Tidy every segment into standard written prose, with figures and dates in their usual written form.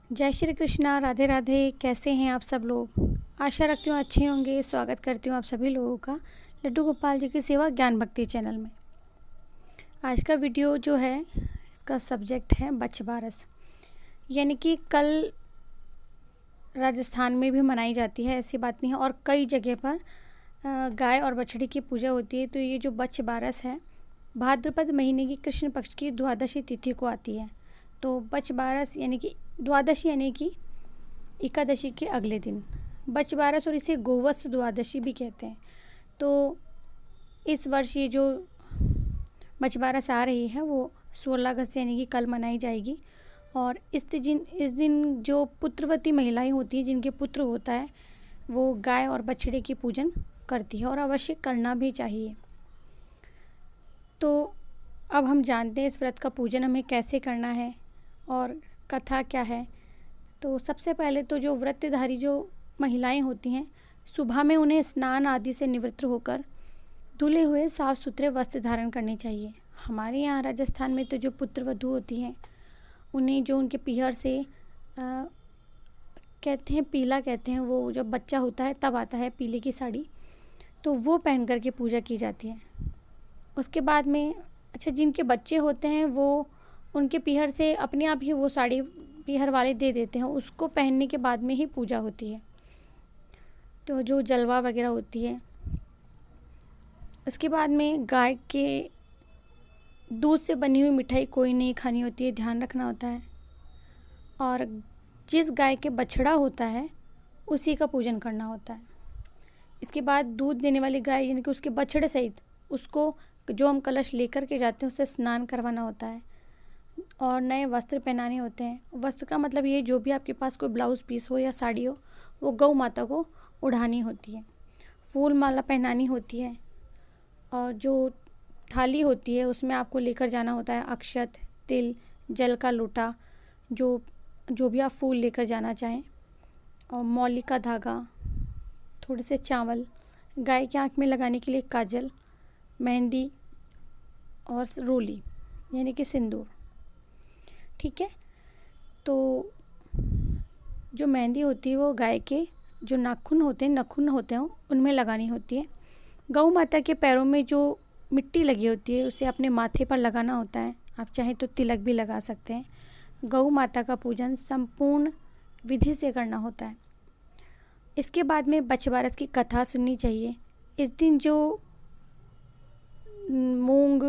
जय श्री कृष्णा। राधे राधे। कैसे हैं आप सब लोग? आशा रखती हूँ अच्छे होंगे। स्वागत करती हूँ आप सभी लोगों का लड्डू गोपाल जी की सेवा ज्ञान भक्ति चैनल में। आज का वीडियो जो है इसका सब्जेक्ट है बच्च बारस, यानी कि कल राजस्थान में भी मनाई जाती है, ऐसी बात नहीं है, और कई जगह पर गाय और बछड़ी की पूजा होती है। तो ये जो बच्च बारस है भाद्रपद महीने की कृष्ण पक्ष की द्वादशी तिथि को आती है। तो बच्च बारस यानी कि द्वादशी यानी कि एकादशी के अगले दिन बच्च बारस, और इसे गोवत्स द्वादशी भी कहते हैं। तो इस वर्ष ये जो बच्च बारस आ रही है वो 16 अगस्त यानी कि कल मनाई जाएगी। और इस दिन जो पुत्रवती महिलाएं होती हैं, जिनके पुत्र होता है, वो गाय और बछड़े की पूजन करती है और अवश्य करना भी चाहिए। तो अब हम जानते हैं इस व्रत का पूजन हमें कैसे करना है और कथा क्या है। तो सबसे पहले तो जो व्रतधारी जो महिलाएं होती हैं, सुबह में उन्हें स्नान आदि से निवृत्त होकर धुले हुए साफ सुथरे वस्त्र धारण करने चाहिए। हमारे यहाँ राजस्थान में तो जो पुत्र वधू होती हैं उन्हें जो उनके पीहर से कहते हैं पीला कहते हैं, वो जब बच्चा होता है तब आता है पीले की साड़ी, तो वो पहन करके पूजा की जाती है। उसके बाद में जिनके बच्चे होते हैं वो उनके पीहर से अपने आप ही वो साड़ी पीहर वाले दे देते हैं, उसको पहनने के बाद में ही पूजा होती है। तो जो जलवा वगैरह होती है, उसके बाद में गाय के दूध से बनी हुई मिठाई कोई नहीं खानी होती है, ध्यान रखना होता है। और जिस गाय के बछड़ा होता है उसी का पूजन करना होता है। इसके बाद दूध देने वाली गाय यानी कि उसके बछड़े सहित उसको जो हम कलश लेकर के जाते हैं उससे स्नान करवाना होता है और नए वस्त्र पहनाने होते हैं। वस्त्र का मतलब ये जो भी आपके पास कोई ब्लाउज़ पीस हो या साड़ी हो वो गौ माता को उड़ानी होती है, फूल माला पहनानी होती है, और जो थाली होती है उसमें आपको लेकर जाना होता है अक्षत, तिल, जल का लोटा, जो भी आप फूल लेकर जाना चाहें, और मौली का धागा, थोड़े से चावल, गाय की आँख में लगाने के लिए काजल, मेहंदी और रोली यानी कि सिंदूर। ठीक है। तो जो मेहंदी होती है वो गाय के जो नखून होते हैं उनमें लगानी होती है। गौ माता के पैरों में जो मिट्टी लगी होती है उसे अपने माथे पर लगाना होता है। आप चाहें तो तिलक भी लगा सकते हैं। गौ माता का पूजन संपूर्ण विधि से करना होता है। इसके बाद में बच्च बारस की कथा सुननी चाहिए। इस दिन जो मूंग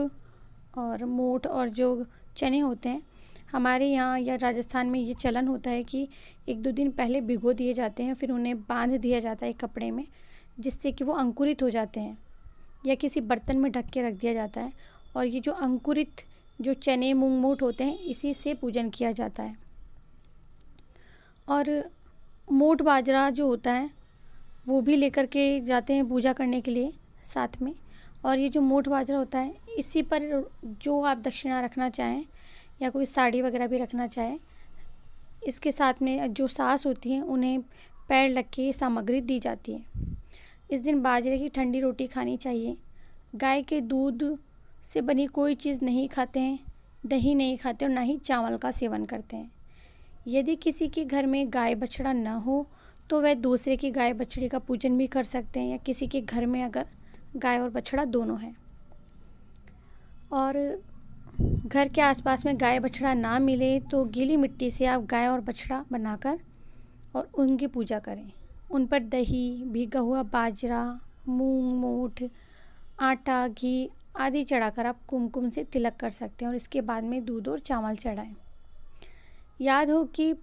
और मोठ और जो चने होते हैं, हमारे यहाँ या राजस्थान में ये चलन होता है कि 1-2 दिन पहले भिगो दिए जाते हैं, फिर उन्हें बांध दिया जाता है एक कपड़े में, जिससे कि वो अंकुरित हो जाते हैं, या किसी बर्तन में ढक के रख दिया जाता है। और ये जो अंकुरित जो चने मूंग मोठ होते हैं इसी से पूजन किया जाता है। और मोठ बाजरा जो होता है वो भी लेकर के जाते हैं पूजा करने के लिए साथ में। और ये जो मोठ बाजरा होता है इसी पर जो आप दक्षिणा रखना चाहें या कोई साड़ी वगैरह भी रखना चाहें, इसके साथ में जो सास होती हैं उन्हें पैर लग के सामग्री दी जाती है। इस दिन बाजरे की ठंडी रोटी खानी चाहिए। गाय के दूध से बनी कोई चीज़ नहीं खाते हैं, दही नहीं खाते और ना ही चावल का सेवन करते हैं। यदि किसी के घर में गाय बछड़ा न हो तो वह दूसरे की गाय बछड़ी का पूजन भी कर सकते हैं, या किसी के घर में अगर गाय और बछड़ा दोनों हैं और घर के आसपास में गाय बछड़ा ना मिले तो गीली मिट्टी से आप गाय और बछड़ा बनाकर और उनकी पूजा करें। उन पर दही, भीगा हुआ बाजरा, मूंग मोठ, आटा, घी आदि चढ़ाकर आप कुमकुम से तिलक कर सकते हैं और इसके बाद में दूध और चावल चढ़ाएं। याद हो कि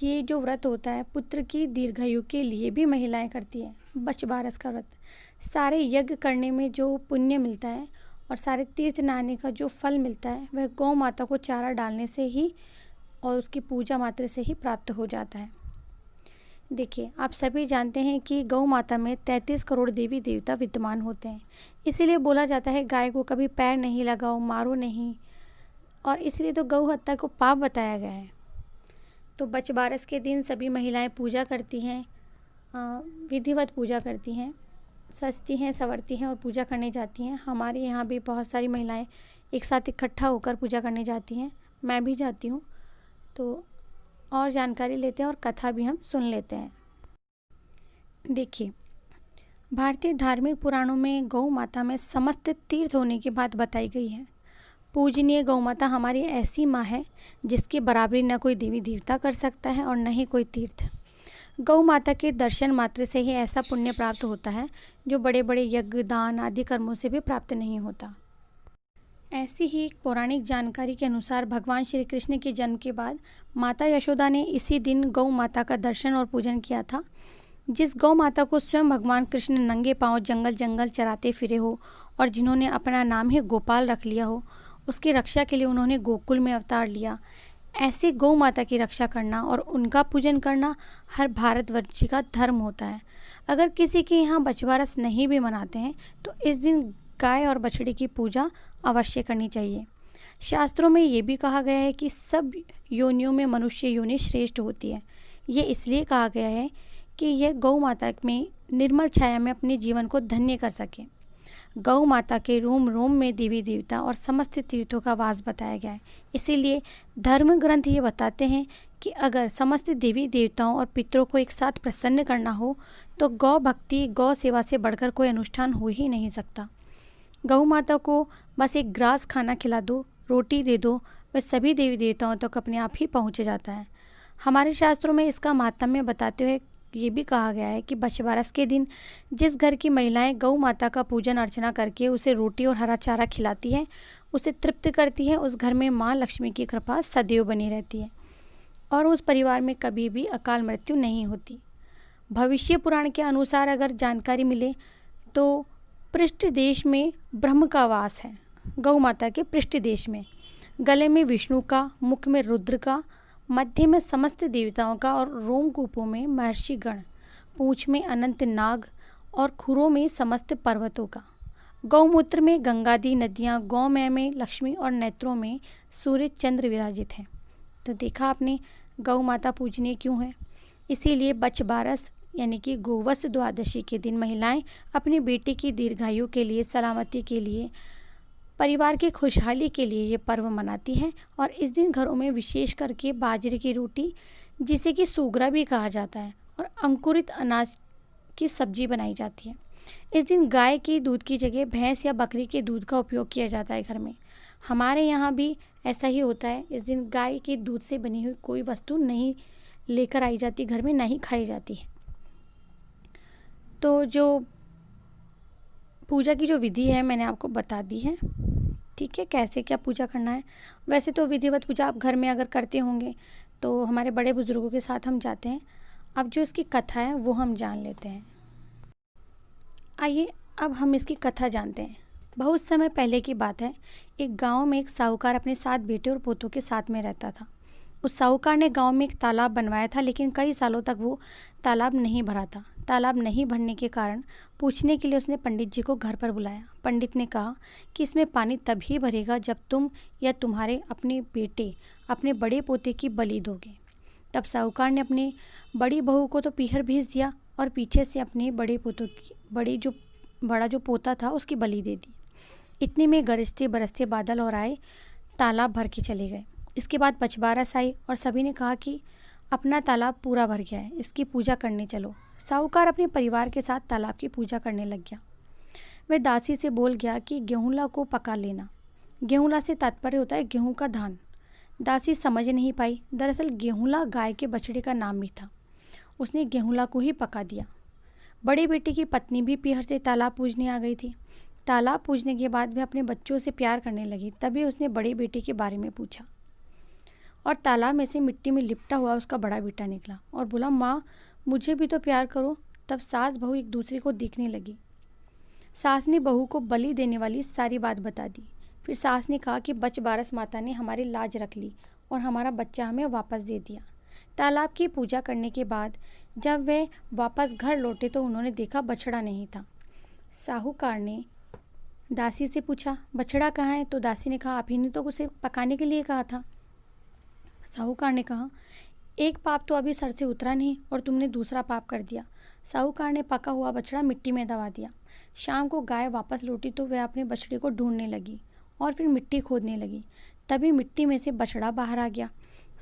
ये जो व्रत होता है पुत्र की दीर्घायु के लिए भी महिलाएं करती हैं। बच्च बारस का व्रत सारे यज्ञ करने में जो पुण्य मिलता है और सारे तीर्थ नहाने का जो फल मिलता है वह गौ माता को चारा डालने से ही और उसकी पूजा मात्र से ही प्राप्त हो जाता है। देखिए, आप सभी जानते हैं कि गौ माता में 33 करोड़ देवी देवता विद्यमान होते हैं, इसीलिए बोला जाता है गाय को कभी पैर नहीं लगाओ, मारो नहीं, और इसलिए तो गौ हत्या को पाप बताया गया है। तो बच्च बारस के दिन सभी महिलाएं पूजा करती हैं, विधिवत पूजा करती हैं, सजती हैं, संवरती हैं और पूजा करने जाती हैं। हमारे यहाँ भी बहुत सारी महिलाएं एक साथ इकट्ठा होकर पूजा करने जाती हैं, मैं भी जाती हूँ। तो और जानकारी लेते हैं और कथा भी हम सुन लेते हैं। देखिए, भारतीय धार्मिक पुराणों में गौ माता में समस्त तीर्थ होने की बात बताई गई है। पूजनीय गौ माता हमारी ऐसी माँ है जिसकी बराबरी न कोई देवी देवता कर सकता है और न ही कोई तीर्थ। गौ माता के दर्शन मात्र से ही ऐसा पुण्य प्राप्त होता है जो बड़े बड़े यज्ञ, दान आदि कर्मों से भी प्राप्त नहीं होता। ऐसी ही एक पौराणिक जानकारी के अनुसार भगवान श्री कृष्ण के जन्म के बाद माता यशोदा ने इसी दिन गौ माता का दर्शन और पूजन किया था। जिस गौ माता को स्वयं भगवान कृष्ण नंगे पांव जंगल जंगल चराते फिरे हो और जिन्होंने अपना नाम ही गोपाल रख लिया हो, उसकी रक्षा के लिए उन्होंने गोकुल में अवतार लिया। ऐसे गौ माता की रक्षा करना और उनका पूजन करना हर भारतवर्षी का धर्म होता है। अगर किसी के यहाँ बछवारस नहीं भी मनाते हैं तो इस दिन गाय और बछड़ी की पूजा अवश्य करनी चाहिए। शास्त्रों में ये भी कहा गया है कि सब योनियों में मनुष्य योनि श्रेष्ठ होती है। ये इसलिए कहा गया है कि यह गौ माता में निर्मल छाया में अपने जीवन को धन्य कर सके। गौ माता के रोम रोम में देवी देवता और समस्त तीर्थों का वास बताया गया है। इसीलिए धर्म ग्रंथ ये बताते हैं कि अगर समस्त देवी देवताओं और पितरों को एक साथ प्रसन्न करना हो तो गौ भक्ति, गौ सेवा से बढ़कर कोई अनुष्ठान हो ही नहीं सकता। गौ माता को बस एक ग्रास खाना खिला दो, रोटी दे दो, वह सभी देवी देवताओं तक अपने आप ही पहुँच जाता है। हमारे शास्त्रों में इसका महात्म्य बताते हुए ये भी कहा गया है कि बछवारस के दिन जिस घर की महिलाएं गौ माता का पूजन अर्चना करके उसे रोटी और हरा चारा खिलाती हैं, उसे तृप्त करती है, उस घर में माँ लक्ष्मी की कृपा सदैव बनी रहती है और उस परिवार में कभी भी अकाल मृत्यु नहीं होती। भविष्य पुराण के अनुसार अगर जानकारी मिले तो पृष्ठ देश में ब्रह्म का वास है। गौ माता के पृष्ठ देश में गले में विष्णु का, मुख में रुद्र का, मध्य में समस्त देवताओं का और रोमकूपों में महर्षि गण, पूंछ में अनंत नाग और खुरों में समस्त पर्वतों का। गौमूत्र में गंगादी नदियाँ, गौमय में लक्ष्मी और नेत्रों में सूर्य चंद्र विराजित हैं। तो देखा आपने गौ माता पूजनीय क्यों है। इसीलिए बछबारस यानी कि गोवत्स द्वादशी के दिन महिलाएं अपनी बेटी की दीर्घायु के लिए, सलामती के लिए, परिवार की खुशहाली के लिए ये पर्व मनाती हैं। और इस दिन घरों में विशेष करके बाजरे की रोटी, जिसे कि सूगरा भी कहा जाता है, और अंकुरित अनाज की सब्जी बनाई जाती है। इस दिन गाय के दूध की जगह भैंस या बकरी के दूध का उपयोग किया जाता है घर में। हमारे यहाँ भी ऐसा ही होता है। इस दिन गाय के दूध से बनी हुई कोई वस्तु नहीं लेकर आई जाती घर में, नहीं खाई जाती है। तो जो पूजा की जो विधि है मैंने आपको बता दी है, ठीक है, कैसे क्या पूजा करना है। वैसे तो विधिवत पूजा आप घर में अगर करते होंगे तो हमारे बड़े बुजुर्गों के साथ हम जाते हैं। अब जो इसकी कथा है वो हम जान लेते हैं। आइए अब हम इसकी कथा जानते हैं। बहुत समय पहले की बात है। एक गांव में एक साहूकार अपने 7 बेटे और पोतों के साथ में रहता था। उस साहूकार ने गांव में एक तालाब बनवाया था, लेकिन कई सालों तक वो तालाब नहीं भरा था। तालाब नहीं भरने के कारण पूछने के लिए उसने पंडित जी को घर पर बुलाया। पंडित ने कहा कि इसमें पानी तभी भरेगा जब तुम या तुम्हारे अपने बेटे अपने बड़े पोते की बलि दोगे। तब साहूकार ने अपने बड़ी बहू को तो पीहर भेज दिया और पीछे से अपने बड़े पोतों की बड़ा जो पोता था उसकी बलि दे दी। इतने में गरजते बरसते बादल और आए, तालाब भर के चले गए। इसके बाद बछबारस आई और सभी ने कहा कि अपना तालाब पूरा भर गया है, इसकी पूजा करने चलो। साहूकार अपने परिवार के साथ तालाब की पूजा करने लग गया। वह दासी से बोल गया कि गेहूँला को पका लेना। गेहूँला से तात्पर्य होता है गेहूँ का धान। दासी समझ नहीं पाई। दरअसल गेहूँला गाय के बछड़े का नाम भी था। उसने गेहूँला को ही पका दिया। बड़े बेटे की पत्नी भी पीहर से तालाब पूजने आ गई थी। तालाब पूजने के बाद वह अपने बच्चों से प्यार करने लगी। तभी उसने बड़े बेटे के बारे में पूछा और तालाब में से मिट्टी में लिपटा हुआ उसका बड़ा बेटा निकला और बोला, माँ मुझे भी तो प्यार करो। तब सास बहू एक दूसरे को देखने लगी। सास ने बहू को बलि देने वाली सारी बात बता दी। फिर सास ने कहा कि बछबारस माता ने हमारी लाज रख ली और हमारा बच्चा हमें वापस दे दिया। तालाब की पूजा करने के बाद जब वे वापस घर लौटे तो उन्होंने देखा बछड़ा नहीं था। साहूकार ने दासी से पूछा, बछड़ा कहाँ है? तो दासी ने कहा, आप ही ने तो उसे पकाने के लिए कहा था। साहूकार ने कहा, एक पाप तो अभी सर से उतरा नहीं और तुमने दूसरा पाप कर दिया। साहूकार ने पका हुआ बछड़ा मिट्टी में दबा दिया। शाम को गाय वापस लौटी तो वह अपने बछड़े को ढूंढने लगी और फिर मिट्टी खोदने लगी। तभी मिट्टी में से बछड़ा बाहर आ गया।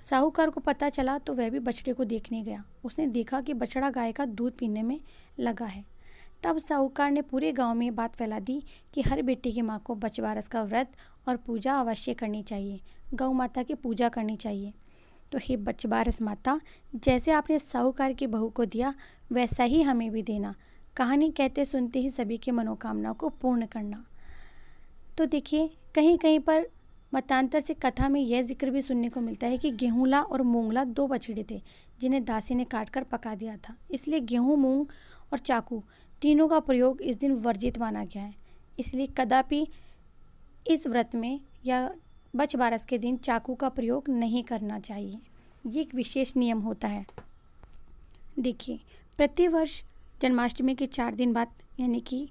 साहूकार को पता चला तो वह भी बछड़े को देखने गया। उसने देखा कि बछड़ा गाय का दूध पीने में लगा है। तब साहूकार ने पूरे गांव में ये बात फैला दी कि हर बेटी की माँ को बछबारस का व्रत और पूजा अवश्य करनी चाहिए, गौ माता की पूजा करनी चाहिए। तो हे बछबारस माता, जैसे आपने साहूकार की बहू को दिया वैसा ही हमें भी देना। कहानी कहते सुनते ही सभी की मनोकामनाओं को पूर्ण करना। तो देखिए, कहीं कहीं पर मतांतर से कथा में यह जिक्र भी सुनने को मिलता है कि गेहूंला और मूंगला 2 बछड़े थे जिन्हें दासी ने काट कर पका दिया था। इसलिए गेहूं, मूंग और चाकू तीनों का प्रयोग इस दिन वर्जित माना गया है। इसलिए कदापि इस व्रत में या बछबारस के दिन चाकू का प्रयोग नहीं करना चाहिए। ये एक विशेष नियम होता है। देखिए, प्रतिवर्ष जन्माष्टमी के 4 दिन बाद यानी कि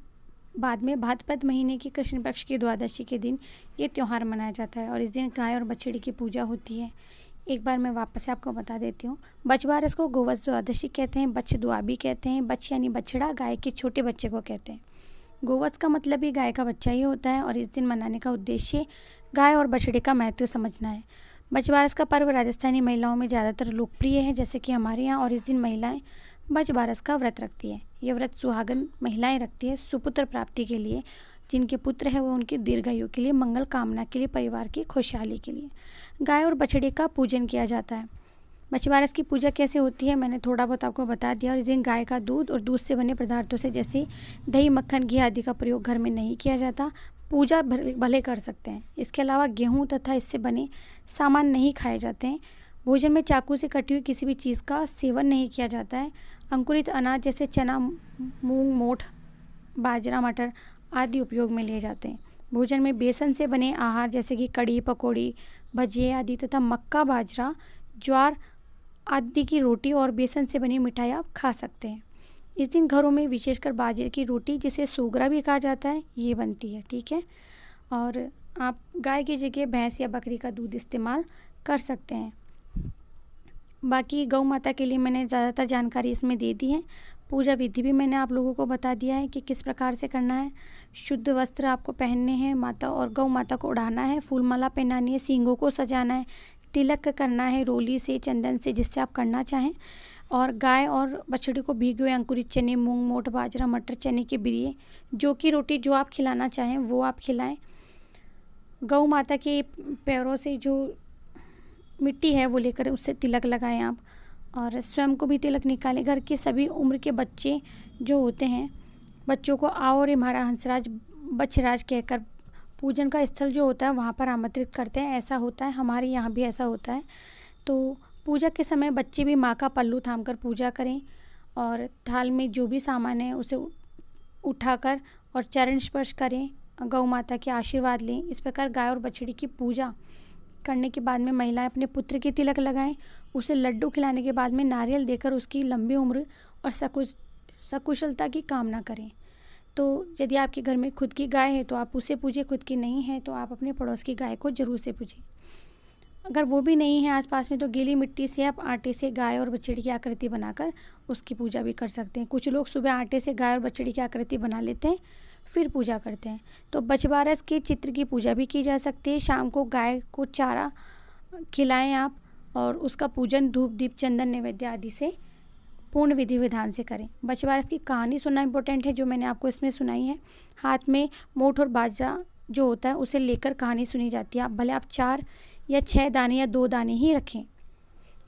बाद में भाद्रपद महीने की कृष्ण पक्ष की द्वादशी के दिन ये त्यौहार मनाया जाता है और इस दिन गाय और बछड़ी की पूजा होती है। एक बार मैं वापस से आपको बता देती हूँ। बछबारस को गोवत्स द्वादशी कहते हैं, बच्छ दुआ भी कहते हैं। बच्छ यानी बछड़ा, गाय के छोटे बच्चे को कहते हैं। गोवत्स का मतलब ही गाय का बच्चा ही होता है और इस दिन मनाने का उद्देश्य गाय और बछड़े का महत्व समझना है। बछबारस का पर्व राजस्थानी महिलाओं में ज़्यादातर लोकप्रिय है, जैसे कि हमारे यहाँ, और इस दिन महिलाएं बछबारस का व्रत रखती है। यह व्रत सुहागन महिलाएं रखती है सुपुत्र प्राप्ति के लिए। जिनके पुत्र है वो उनकी दीर्घायु के लिए, मंगल कामना के लिए, परिवार की खुशहाली के लिए गाय और बछड़े का पूजन किया जाता है। बछबारस की पूजा कैसे होती है मैंने थोड़ा बहुत आपको बता दिया। और इस दिन गाय का दूध और दूध से बने पदार्थों से जैसे दही, मक्खन, घी आदि का प्रयोग घर में नहीं किया जाता। पूजा भले कर सकते हैं। इसके अलावा गेहूँ तथा इससे बने सामान नहीं खाए जाते हैं। भोजन में चाकू से कटी हुई किसी भी चीज़ का सेवन नहीं किया जाता है। अंकुरित अनाज जैसे चना, मूंग, मोठ, बाजरा, मटर आदि उपयोग में लिए जाते हैं। भोजन में बेसन से बने आहार जैसे कि कड़ी, पकौड़ी, भजिए आदि तथा मक्का, बाजरा, ज्वार आदि की रोटी और बेसन से बनी मिठाई आप खा सकते हैं। इस दिन घरों में विशेषकर बाजरे की रोटी, जिसे सोगरा भी कहा जाता है, ये बनती है। ठीक है, और आप गाय की जगह भैंस या बकरी का दूध इस्तेमाल कर सकते हैं। बाकी गौ माता के लिए मैंने ज़्यादातर जानकारी इसमें दे दी है। पूजा विधि भी मैंने आप लोगों को बता दिया है कि किस प्रकार से करना है। शुद्ध वस्त्र आपको पहनने हैं, माता और गौ माता को ओढ़ाना है, फूलमाला पहनानी है, सींगों को सजाना है, तिलक करना है रोली से, चंदन से, जिससे आप करना चाहें। और गाय और बछड़ी को भीगे हुए अंकुरित चने, मूंग, मोठ, बाजरा, मटर, चने के बिरिए, जौ की रोटी जो आप खिलाना चाहें वो आप खिलाएं। गौ माता के पैरों से जो मिट्टी है वो लेकर उससे तिलक लगाएं आप, और स्वयं को भी तिलक निकालें। घर के सभी उम्र के बच्चे जो होते हैं, बच्चों को आओ रे हमारा हंसराज, बछराज कहकर पूजन का स्थल जो होता है वहाँ पर आमंत्रित करते हैं। ऐसा होता है, हमारे यहाँ भी ऐसा होता है। तो पूजा के समय बच्चे भी माँ का पल्लू थामकर पूजा करें और थाल में जो भी सामान है उसे उठाकर और चरण स्पर्श करें, गौ माता के आशीर्वाद लें। इस प्रकार गाय और बछड़ी की पूजा करने के बाद में महिलाएं अपने पुत्र की तिलक लगाएं। उसे लड्डू खिलाने के बाद में नारियल देकर उसकी लंबी उम्र और सकुशलता की कामना करें। तो यदि आपके घर में खुद की गाय है तो आप उसे पूजें, खुद की नहीं है तो आप अपने पड़ोस की गाय को जरूर से पूजें। अगर वो भी नहीं है आसपास में तो गीली मिट्टी से आप आटे से गाय और बछड़ी की आकृति बनाकर उसकी पूजा भी कर सकते हैं। कुछ लोग सुबह आटे से गाय और बछड़ी की आकृति बना लेते हैं फिर पूजा करते हैं। तो बछबारस के चित्र की पूजा भी की जा सकती है। शाम को गाय को चारा खिलाएं आप और उसका पूजन धूप, दीप, चंदन, नैवेद्य आदि से पूर्ण विधि विधान से करें। बछबारस की कहानी सुनना इंपॉर्टेंट है, जो मैंने आपको इसमें सुनाई है। हाथ में मोठ और बाजरा जो होता है उसे लेकर कहानी सुनी जाती है। भले आप 4 या 6 दाने या 2 दाने ही रखें।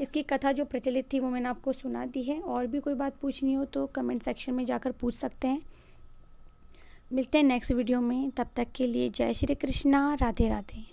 इसकी कथा जो प्रचलित थी वो मैंने आपको सुना दी है। और भी कोई बात पूछनी हो तो कमेंट सेक्शन में जाकर पूछ सकते हैं। मिलते हैं नेक्स्ट वीडियो में, तब तक के लिए जय श्री कृष्णा, राधे राधे।